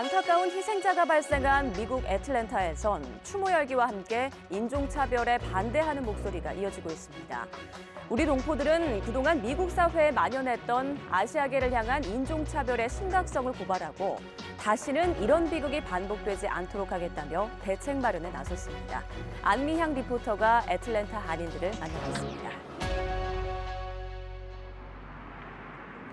안타까운 희생자가 발생한 미국 애틀랜타에선 추모 열기와 함께 인종차별에 반대하는 목소리가 이어지고 있습니다. 우리 동포들은 그동안 미국 사회에 만연했던 아시아계를 향한 인종차별의 심각성을 고발하고 다시는 이런 비극이 반복되지 않도록 하겠다며 대책 마련에 나섰습니다. 안미향 리포터가 애틀랜타 한인들을 만나봤습니다.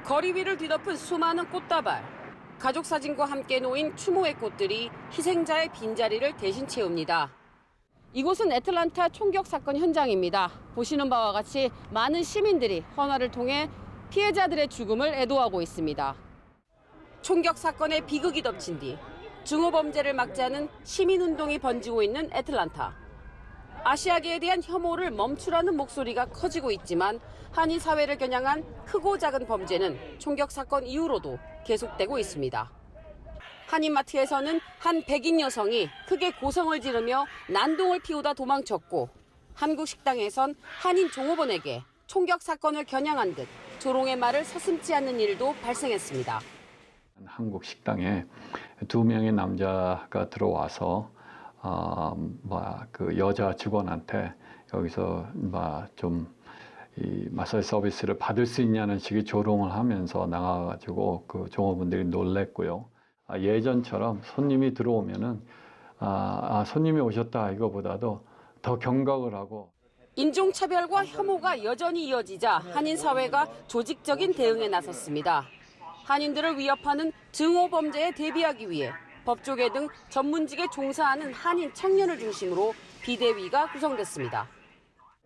거리 위를 뒤덮은 수많은 꽃다발. 가족 사진과 함께 놓인 추모의 꽃들이 희생자의 빈자리를 대신 채웁니다. 이곳은 애틀랜타 총격 사건 현장입니다. 보시는 바와 같이 많은 시민들이 헌화를 통해 피해자들의 죽음을 애도하고 있습니다. 총격 사건의 비극이 덮친 뒤 증오 범죄를 막자는 시민운동이 번지고 있는 애틀랜타. 아시아계에 대한 혐오를 멈추라는 목소리가 커지고 있지만 한인 사회를 겨냥한 크고 작은 범죄는 총격 사건 이후로도 계속되고 있습니다. 한인마트에서는 한 백인 여성이 크게 고성을 지르며 난동을 피우다 도망쳤고 한국 식당에선 한인 종업원에게 총격 사건을 겨냥한 듯 조롱의 말을 서슴지 않는 일도 발생했습니다. 한국 식당에 2명의 남자가 들어와서 그 여자 직원한테 여기서 이 마사지 서비스를 받을 수 있냐는 식의 조롱을 하면서 나가가지고 그 종업원들이 놀랬고요. 예전처럼 손님이 들어오면은 손님이 오셨다 이거보다도 더 경각을 하고. 인종차별과 혐오가 여전히 이어지자 한인 사회가 조직적인 대응에 나섰습니다. 한인들을 위협하는 증오 범죄에 대비하기 위해 법조계 등 전문직에 종사하는 한인 청년을 중심으로 비대위가 구성됐습니다.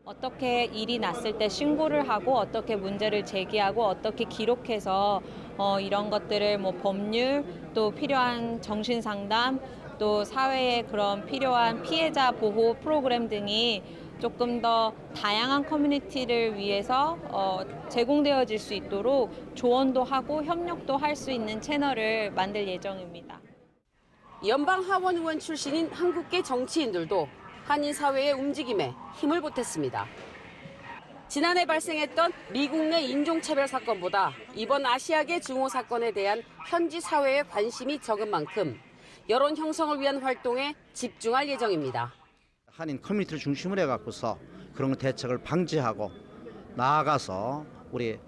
어떻게 일이 났을 때 신고를 하고 어떻게 문제를 제기하고 어떻게 기록해서 이런 것들을 법률 또 필요한 정신 상담 또 사회에 그런 필요한 피해자 보호 프로그램 등이 조금 더 다양한 커뮤니티를 위해서 제공되어질 수 있도록 조언도 하고 협력도 할 수 있는 채널을 만들 예정입니다. 연방 하원 의원 출신인 한국계 정치인들도 한인 사회의 움직임에 힘을 보탰습니다. 지난해 발생했던 미국 내 인종차별 사건보다 이번 아시아계 증오 사건에 대한 현지 사회의 관심이 적은 만큼 여론 형성을 위한 활동에 집중할 예정입니다. 한인 커뮤니티를 중심으로 해갖고서 그런 대책을 방지하고 나아가서 우리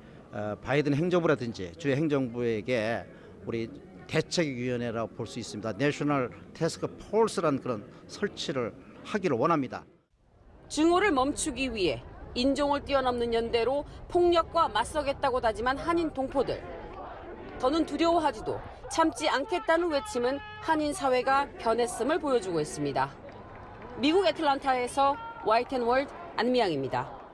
바이든 행정부라든지 주 행정부에게 우리 대책위원회라고 볼 수 있습니다. 내셔널 태스크 포스라는 그런 설치를 하기를 원합니다. 증오를 멈추기 위해 인종을 뛰어넘는 연대로 폭력과 맞서겠다고 다짐한 한인 동포들. 더는 두려워하지도 참지 않겠다는 외침은 한인 사회가 변했음을 보여주고 있습니다. 미국 애틀랜타에서 YTN월드 안미향입니다.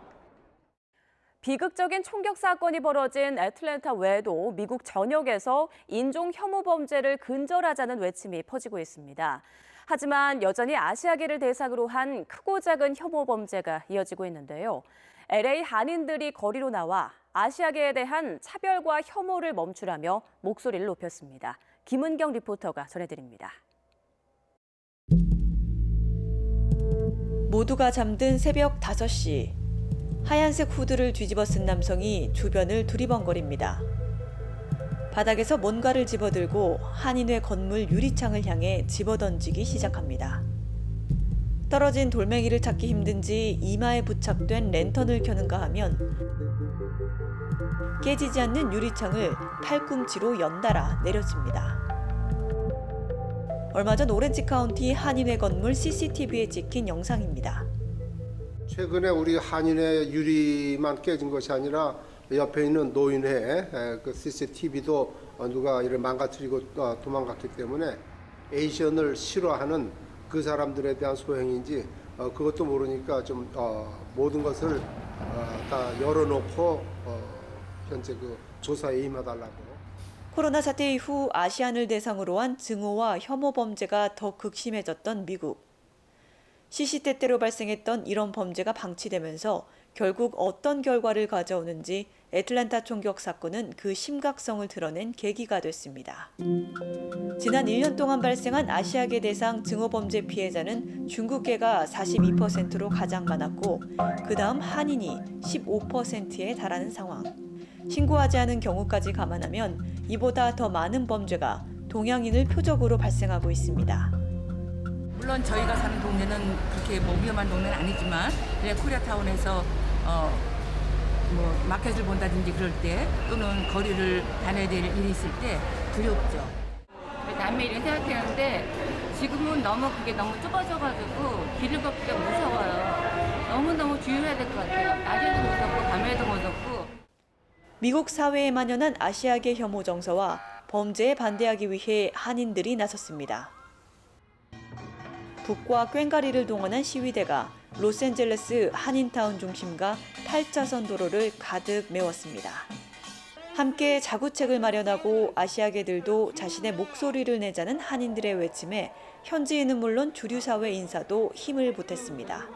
비극적인 총격 사건이 벌어진 애틀랜타 외에도 미국 전역에서 인종 혐오 범죄를 근절하자는 외침이 퍼지고 있습니다. 하지만 여전히 아시아계를 대상으로 한 크고 작은 혐오 범죄가 이어지고 있는데요. LA 한인들이 거리로 나와 아시아계에 대한 차별과 혐오를 멈추라며 목소리를 높였습니다. 김은경 리포터가 전해드립니다. 모두가 잠든 새벽 5시. 하얀색 후드를 뒤집어 쓴 남성이 주변을 두리번거립니다. 바닥에서 뭔가를 집어들고 한인회 건물 유리창을 향해 집어던지기 시작합니다. 떨어진 돌멩이를 찾기 힘든지 이마에 부착된 랜턴을 켜는가 하면 깨지지 않는 유리창을 팔꿈치로 연달아 내려칩니다. 얼마 전 오렌지 카운티 한인회 건물 CCTV에 찍힌 영상입니다. 최근에 우리 한인회 유리만 깨진 것이 아니라 옆에 있는 노인회 그 CCTV도 누가 이를 망가뜨리고 도망갔기 때문에 에이션을 싫어하는 그 사람들에 대한 소행인지 그것도 모르니까 좀 모든 것을 다 열어놓고 현재 그 조사에 임해달라고. 코로나 사태 이후 아시안을 대상으로 한 증오와 혐오 범죄가 더 극심해졌던 미국. 시시때때로 발생했던 이런 범죄가 방치되면서 결국 어떤 결과를 가져오는지 애틀랜타 총격 사건은 그 심각성을 드러낸 계기가 됐습니다. 지난 1년 동안 발생한 아시아계 대상 증오범죄 피해자는 중국계가 42%로 가장 많았고 그 다음 한인이 15%에 달하는 상황. 신고하지 않은 경우까지 감안하면 이보다 더 많은 범죄가 동양인을 표적으로 발생하고 있습니다. 물론 저희가 사는 동네는 그렇게 뭐 위험한 동네는 아니지만 그냥 코리아타운에서 뭐 마켓을 본다든지 그럴 때 또는 거리를 다녀야 될 일이 있을 때 두렵죠. 남의 일은 생각했는데 지금은 그게 너무 좁아져가지고 길을 걷기가 무서워요. 너무너무 주의해야 될 것 같아요. 낮에도 무섭고 밤에도 무섭고. 미국 사회에 만연한 아시아계 혐오 정서와 범죄에 반대하기 위해 한인들이 나섰습니다. 북과 꽹과리를 동원한 시위대가 로스앤젤레스 한인타운 중심가 8차선 도로를 가득 메웠습니다. 함께 자구책을 마련하고 아시아계들도 자신의 목소리를 내자는 한인들의 외침에 현지인은 물론 주류 사회 인사도 힘을 보탰습니다.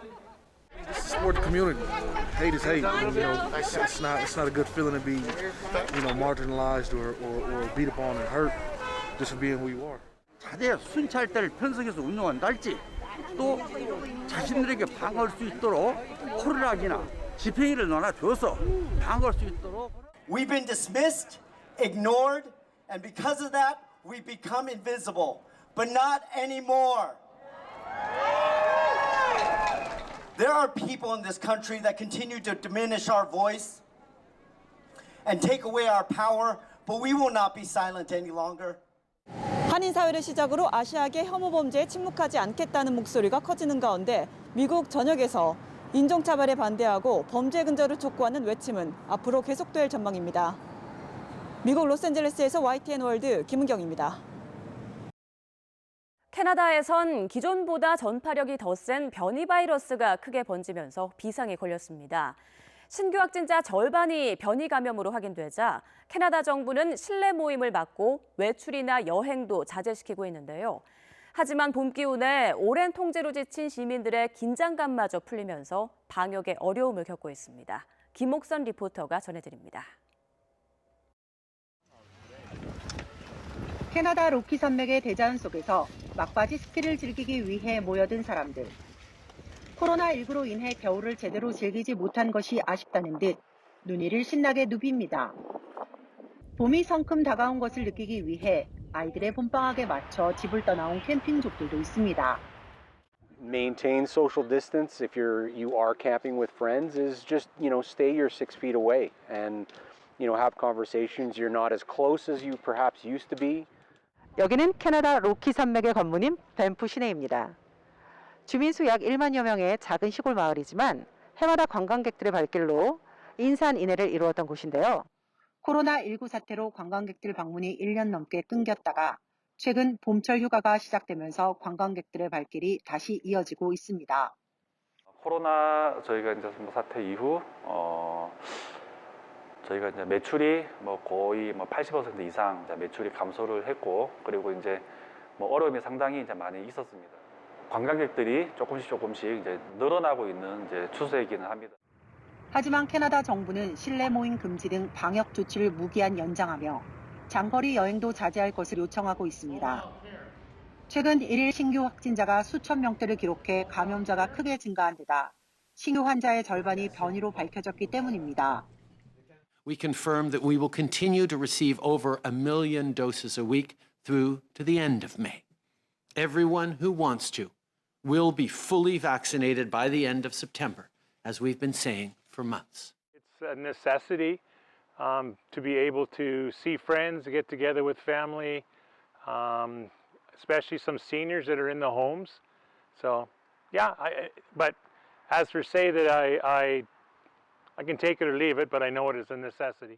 Support the community. Hate is hate. And, it's not a good feeling to be, marginalized or beat upon and hurt just for being who you are. 자대 순찰대를 편성해서 운영한달지 또 자신들에게 방어할 수 있도록 코르락이나 집행위를 넣어줘서 방어할 수 있도록. We've been dismissed, ignored, and because of that, we've become invisible. But not anymore. There are people in this country that continue to diminish our voice and take away our power, but we will not be silent any longer. 한인 사회를 시작으로 아시아계 혐오 범죄에 침묵하지 않겠다는 목소리가 커지는 가운데 미국 전역에서 인종차별에 반대하고 범죄 근절을 촉구하는 외침은 앞으로 계속될 전망입니다. 미국 로스앤젤레스에서 YTN 월드 김은경입니다. 캐나다에선 기존보다 전파력이 더 센 변이 바이러스가 크게 번지면서 비상에 걸렸습니다. 신규 확진자 절반이 변이 감염으로 확인되자 캐나다 정부는 실내 모임을 막고 외출이나 여행도 자제시키고 있는데요. 하지만 봄 기운에 오랜 통제로 지친 시민들의 긴장감마저 풀리면서 방역에 어려움을 겪고 있습니다. 김옥선 리포터가 전해드립니다. 캐나다 로키 산맥의 대자연 속에서 막바지 스키를 즐기기 위해 모여든 사람들. 코로나19로 인해 겨울을 제대로 즐기지 못한 것이 아쉽다는 듯 눈이를 신나게 누빕니다. 봄이 성큼 다가온 것을 느끼기 위해 아이들의 봄방학에 맞춰 집을 떠나온 캠핑족들도 있습니다. Maintain social distance if you are camping with friends is just, stay your 6 feet away and, have conversations. You're not as close as you perhaps used to be. 여기는 캐나다 로키 산맥의 건물인 밴프 시내입니다. 주민 수 약 1만여 명의 작은 시골 마을이지만 해마다 관광객들의 발길로 인산인해를 이루었던 곳인데요. 코로나19 사태로 관광객들 방문이 1년 넘게 끊겼다가 최근 봄철 휴가가 시작되면서 관광객들의 발길이 다시 이어지고 있습니다. 코로나 저희가 이제 사태 이후 저희가 이제 매출이 거의 80% 이상 매출이 감소를 했고, 그리고 이제 어려움이 상당히 이제 많이 있었습니다. 관광객들이 조금씩 이제 늘어나고 있는 이제 추세이기는 합니다. 하지만 캐나다 정부는 실내 모임 금지 등 방역 조치를 무기한 연장하며 장거리 여행도 자제할 것을 요청하고 있습니다. 최근 1일 신규 확진자가 수천 명대를 기록해 감염자가 크게 증가한 데다 신규 환자의 절반이 변이로 밝혀졌기 때문입니다. We confirm that we will continue to receive over 1 million doses a week through to the end of May. Everyone who wants to will be fully vaccinated by the end of September, as we've been saying for months. It's a necessity to be able to see friends, get together with family, especially some seniors that are in the homes. So, yeah, but as for say that I can take it or leave it, but I know it is a necessity.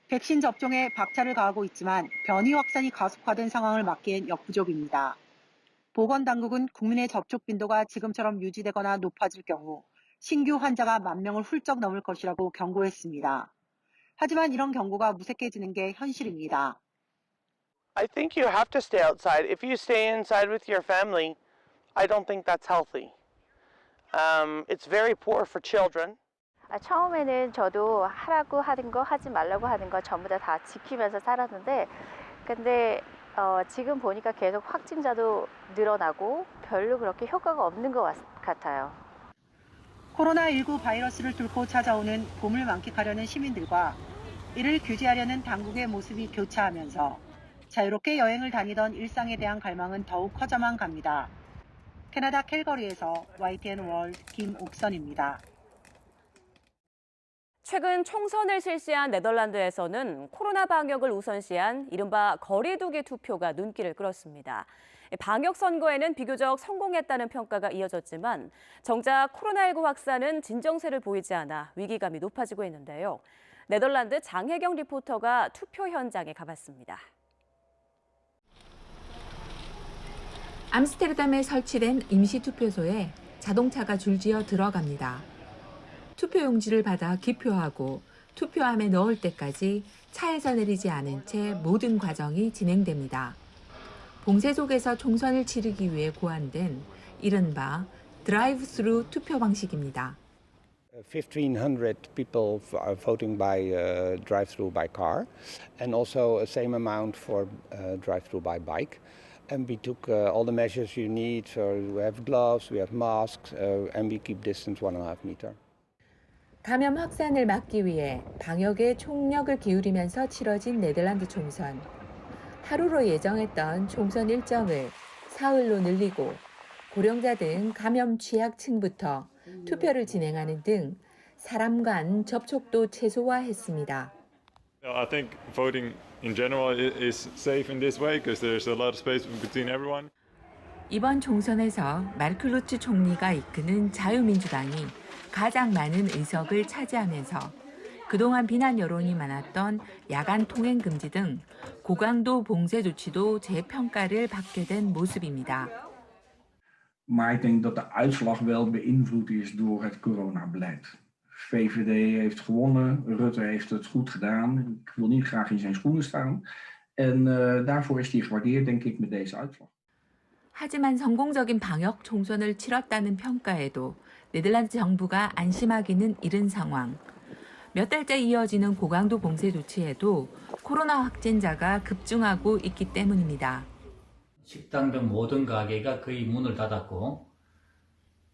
백신 접종에 박차를 가하고 있지만 변이 확산이 가속화된 상황을 막기엔 역부족입니다. 보건당국은 국민의 접촉 빈도가 지금처럼 유지되거나 높아질 경우 신규 환자가 10,000명을 훌쩍 넘을 것이라고 경고했습니다. 하지만 이런 경고가 무색해지는 게 현실입니다. I think you have to stay outside. If you stay inside with your family, I don't think that's healthy. It's very poor for children. 처음에는 저도 하라고 하는 거 하지 말라고 하는 거 전부 다 지키면서 살았는데 근데 지금 보니까 계속 확진자도 늘어나고 별로 그렇게 효과가 없는 것 같아요. 코로나19 바이러스를 뚫고 찾아오는 봄을 만끽하려는 시민들과 이를 규제하려는 당국의 모습이 교차하면서 자유롭게 여행을 다니던 일상에 대한 갈망은 더욱 커져만 갑니다. 캐나다 캘거리에서 YTN 월드 김옥선입니다. 최근 총선을 실시한 네덜란드에서는 코로나 방역을 우선시한 이른바 거리두기 투표가 눈길을 끌었습니다. 방역 선거에는 비교적 성공했다는 평가가 이어졌지만 정작 코로나19 확산은 진정세를 보이지 않아 위기감이 높아지고 있는데요. 네덜란드 장혜경 리포터가 투표 현장에 가봤습니다. 암스테르담에 설치된 임시투표소에 자동차가 줄지어 들어갑니다. 투표용지를 받아 기표하고 투표함에 넣을 때까지 차에서 내리지 않은 채 모든 과정이 진행됩니다. 봉쇄 속에서 총선을 치르기 위해 고안된 이른바 드라이브-스루 투표 방식입니다. 1,500 people are voting by drive-through by car, and also the same amount for drive-through by bike. And we took all the measures you need. So we have gloves, we have masks, and we keep distance 1.5 meter. 감염 확산을 막기 위해 방역에 총력을 기울이면서 치러진 네덜란드 총선. 하루로 예정했던 총선 일정을 사흘로 늘리고 고령자 등 감염 취약층부터 투표를 진행하는 등 사람 간 접촉도 최소화했습니다. I think voting in general is safe in this way because there's a lot of space between everyone. 이번 총선에서 마르크 총리가 이끄는 자유민주당이 가장 많은 의석을 차지하면서 그동안 비난 여론이 많았던 야간 통행 금지 등 고강도 봉쇄 조치도 재평가를 받게 된 모습입니다. Maar ik denk dat de uitslag wel beïnvloed is door het coronabeleid. VVD heeft gewonnen, Rutte heeft het goed gedaan. Ik wil niet graag in zijn schoenen staan. En daarvoor is hij gewaardeerd, denk ik, met deze uitslag. 하지만 성공적인 방역 총선을 치렀다는 평가에도 네덜란드 정부가 안심하기는 이른 상황. 몇 달째 이어지는 고강도 봉쇄 조치에도 코로나 확진자가 급증하고 있기 때문입니다. 식당 등 모든 가게가 거의 문을 닫았고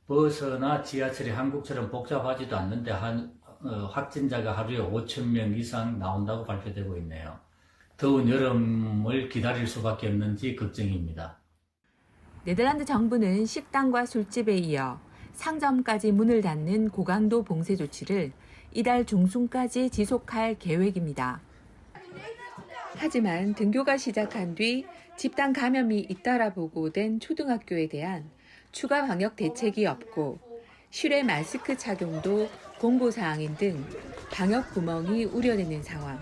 버스나 지하철이 한국처럼 복잡하지도 않는데 확진자가 하루에 5,000명 이상 나온다고 발표되고 있네요. 더운 여름을 기다릴 수밖에 없는지 걱정입니다. 네덜란드 정부는 식당과 술집에 이어 상점까지 문을 닫는 고강도 봉쇄 조치를 이달 중순까지 지속할 계획입니다. 하지만 등교가 시작한 뒤 집단 감염이 잇따라 보고된 초등학교에 대한 추가 방역 대책이 없고 실외 마스크 착용도 공고사항인 등 방역 구멍이 우려되는 상황.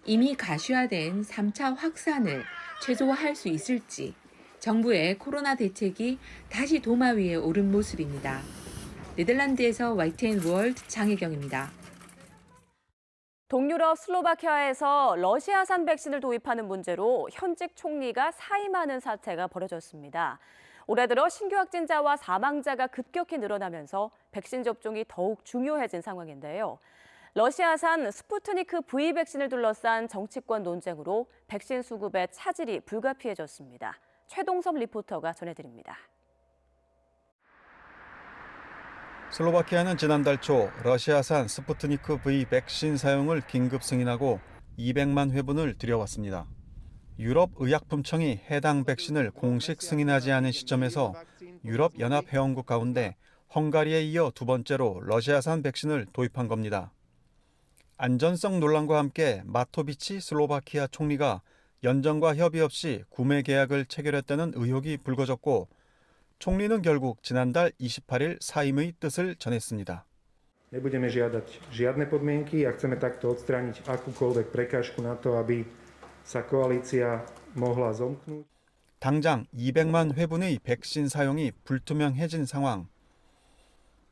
이미 가시화된 3차 확산을 최소화할 수 있을지 정부의 코로나 대책이 다시 도마 위에 오른 모습입니다. 네덜란드에서 YTN 월드 장혜경입니다. 동유럽 슬로바키아에서 러시아산 백신을 도입하는 문제로 현직 총리가 사임하는 사태가 벌어졌습니다. 올해 들어 신규 확진자와 사망자가 급격히 늘어나면서 백신 접종이 더욱 중요해진 상황인데요. 러시아산 스푸트니크 V 백신을 둘러싼 정치권 논쟁으로 백신 수급에 차질이 불가피해졌습니다. 최동섭 리포터가 전해드립니다. 슬로바키아는 지난달 초 러시아산 스푸트니크 V 백신 사용을 긴급 승인하고 200만 회분을 들여왔습니다. 유럽의약품청이 해당 백신을 공식 승인하지 않은 시점에서 유럽연합회원국 가운데 헝가리에 이어 두 번째로 러시아산 백신을 도입한 겁니다. 안전성 논란과 함께 마토비치 슬로바키아 총리가 연정과 협의 없이 구매 계약을 체결했다는 의혹이 불거졌고 총리는 결국 지난달 28일 사임의 뜻을 전했습니다. Nebudeme žiadať žiadne podmienky a chceme takto odstrániť akúkoľvek prekážku na to, aby sa koalícia mohla zomknúť. 당장 200만 회분의 백신 사용이 불투명해진 상황.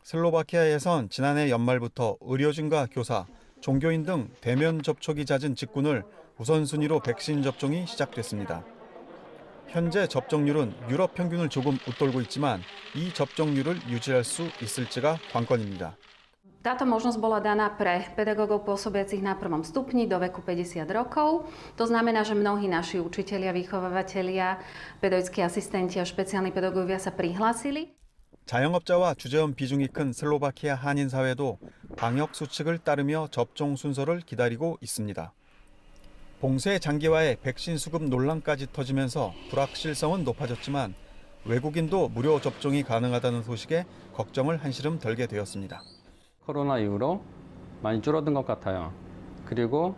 슬로바키아에선 지난해 연말부터 의료진과 교사, 종교인 등 대면 접촉이 잦은 직군을 우선순위로 백신 접종이 시작됐습니다. 현재 접종률은 유럽 평균을 조금 웃돌고 있지만 이 접종률을 유지할 수 있을지가 관건입니다. Táto možnosť bola daná pre pedagógov pôsobiacich na prvom stupni do veku 50 rokov. To znamená, že mnohí naši učitelia, vychovávatelia, pedagogickí asistenti a špeciálni pedagógovia sa prihlásili. 자영업자와 주재원 비중이 큰 슬로바키아 한인 사회도 방역 수칙을 따르며 접종 순서를 기다리고 있습니다. 봉쇄 장기화에 백신 수급 논란까지 터지면서 불확실성은 높아졌지만 외국인도 무료 접종이 가능하다는 소식에 걱정을 한시름 덜게 되었습니다. 코로나 이후로 많이 줄어든 것 같아요. 그리고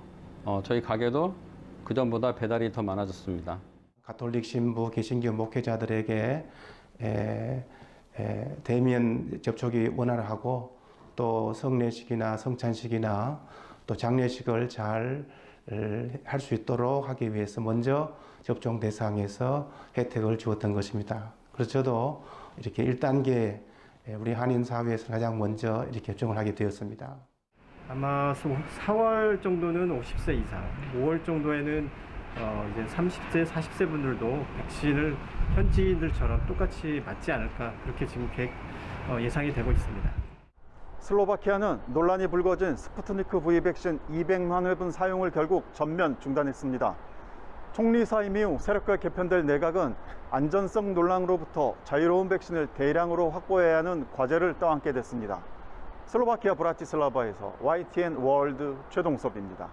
저희 가게도 그전보다 배달이 더 많아졌습니다. 가톨릭 신부, 개신교 목회자들에게 대면 접촉이 원활하고 또 성례식이나 성찬식이나 또 장례식을 잘 할 수 있도록 하기 위해서 먼저 접종 대상에서 혜택을 주었던 것입니다. 그래서 저도 이렇게 1단계 우리 한인 사회에서 가장 먼저 이렇게 접종을 하게 되었습니다. 아마 4월 정도는 50세 이상, 5월 정도에는 이제 30세, 40세 분들도 백신을 현지인들처럼 똑같이 맞지 않을까 그렇게 지금 예상이 되고 있습니다. 슬로바키아는 논란이 불거진 스푸트니크 V 백신 200만 회분 사용을 결국 전면 중단했습니다. 총리 사임 이후 새롭게 개편될 내각은 안전성 논란으로부터 자유로운 백신을 대량으로 확보해야 하는 과제를 떠안게 됐습니다. 슬로바키아 브라티슬라바에서 YTN 월드 최동섭입니다.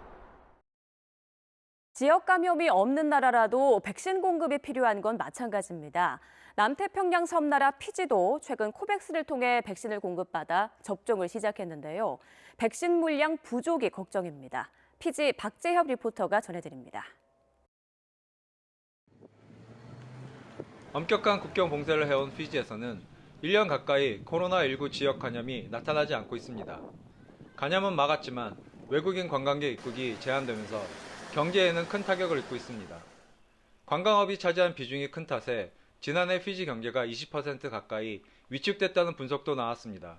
지역 감염이 없는 나라라도 백신 공급이 필요한 건 마찬가지입니다. 남태평양 섬나라 피지도 최근 코백스를 통해 백신을 공급받아 접종을 시작했는데요. 백신 물량 부족이 걱정입니다. 피지 박재협 리포터가 전해드립니다. 엄격한 국경 봉쇄를 해온 피지에서는 1년 가까이 코로나19 지역 감염이 나타나지 않고 있습니다. 감염은 막았지만 외국인 관광객 입국이 제한되면서 경제에는 큰 타격을 입고 있습니다. 관광업이 차지한 비중이 큰 탓에 지난해 피지 경제가 20% 가까이 위축됐다는 분석도 나왔습니다.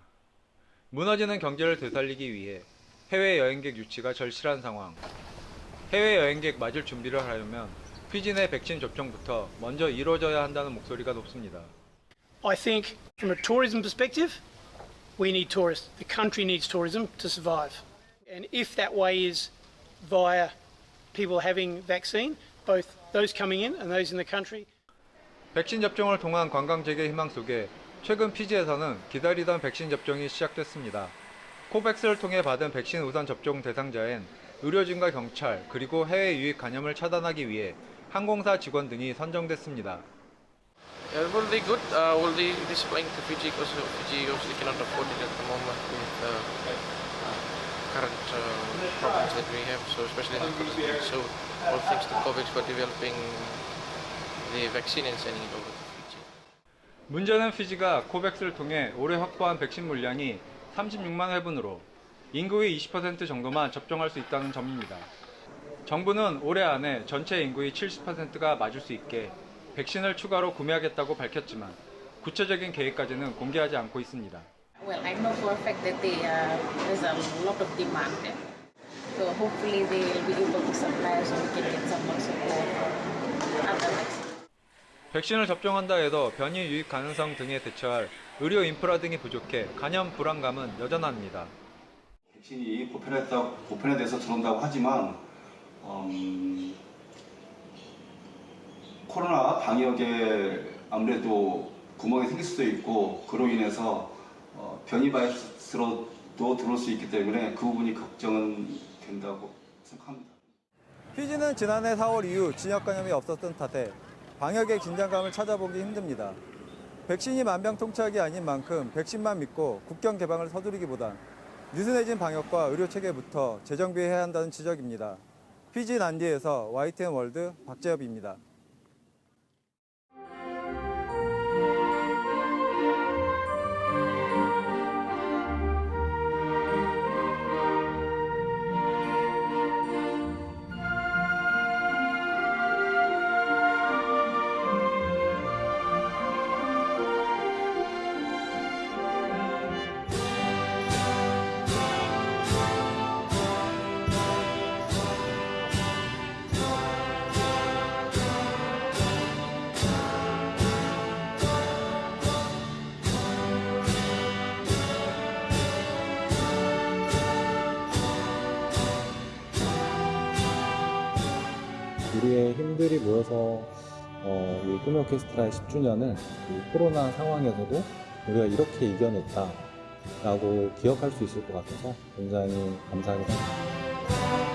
무너지는 경제를 되살리기 위해 해외 여행객 유치가 절실한 상황. 해외 여행객 맞을 준비를 하려면 피지 내 백신 접종부터 먼저 이루어져야 한다는 목소리가 높습니다. I think from a tourism perspective, we need tourists. The country needs tourism to survive. And if that way is via people having vaccine, both those coming in and those in the country. 백신 접종을 통한 관광 재개 희망 속에 최근 피지에서는 기다리던 백신 접종이 시작됐습니다. 코백스를 통해 받은 백신 우선 접종 대상자엔 의료진과 경찰 그리고 해외 유입 감염을 차단하기 위해 항공사 직원 등이 선정됐습니다. It will be good. We'll be displaying to Fiji because Fiji obviously cannot afford it at the moment with current problems that we have. So especially in the so all thanks to COVAX for developing the vaccine and sending it over to Fiji. 문제는 피지가 코백스를 통해 올해 확보한 백신 물량이 36만 회분으로 인구의 20% 정도만 접종할 수 있다는 점입니다. 정부는 올해 안에 전체 인구의 70%가 맞을 수 있게 백신을 추가로 구매하겠다고 밝혔지만 구체적인 계획까지는 공개하지 않고 있습니다. Well, I know for a fact that there's a lot of demand there. So hopefully they will be able to supply so we can get some more support for other vaccines. 백신을 접종한다 해도 변이 유입 가능성 등에 대처할 의료 인프라 등이 부족해 감염 불안감은 여전합니다. 백신이 보편화돼서 들어온다고 하지만 코로나 방역에 아무래도 구멍이 생길 수도 있고 그로 인해서 변이 바이러스로 들어올 수 있기 때문에 그 부분이 걱정은 된다고 생각합니다. 피지는 지난해 4월 이후 진역 감염이 없었던 탓에 방역의 긴장감을 찾아보기 힘듭니다. 백신이 만병통치약이 아닌 만큼 백신만 믿고 국경 개방을 서두르기보단 느슨해진 방역과 의료 체계부터 재정비해야 한다는 지적입니다. 피지 난디에서 YTN 월드 박재엽입니다. 우리의 힘들이 모여서 이 꿈의 오케스트라의 10주년을 이 코로나 상황에서도 우리가 이렇게 이겨냈다라고 기억할 수 있을 것 같아서 굉장히 감사하게 생각합니다.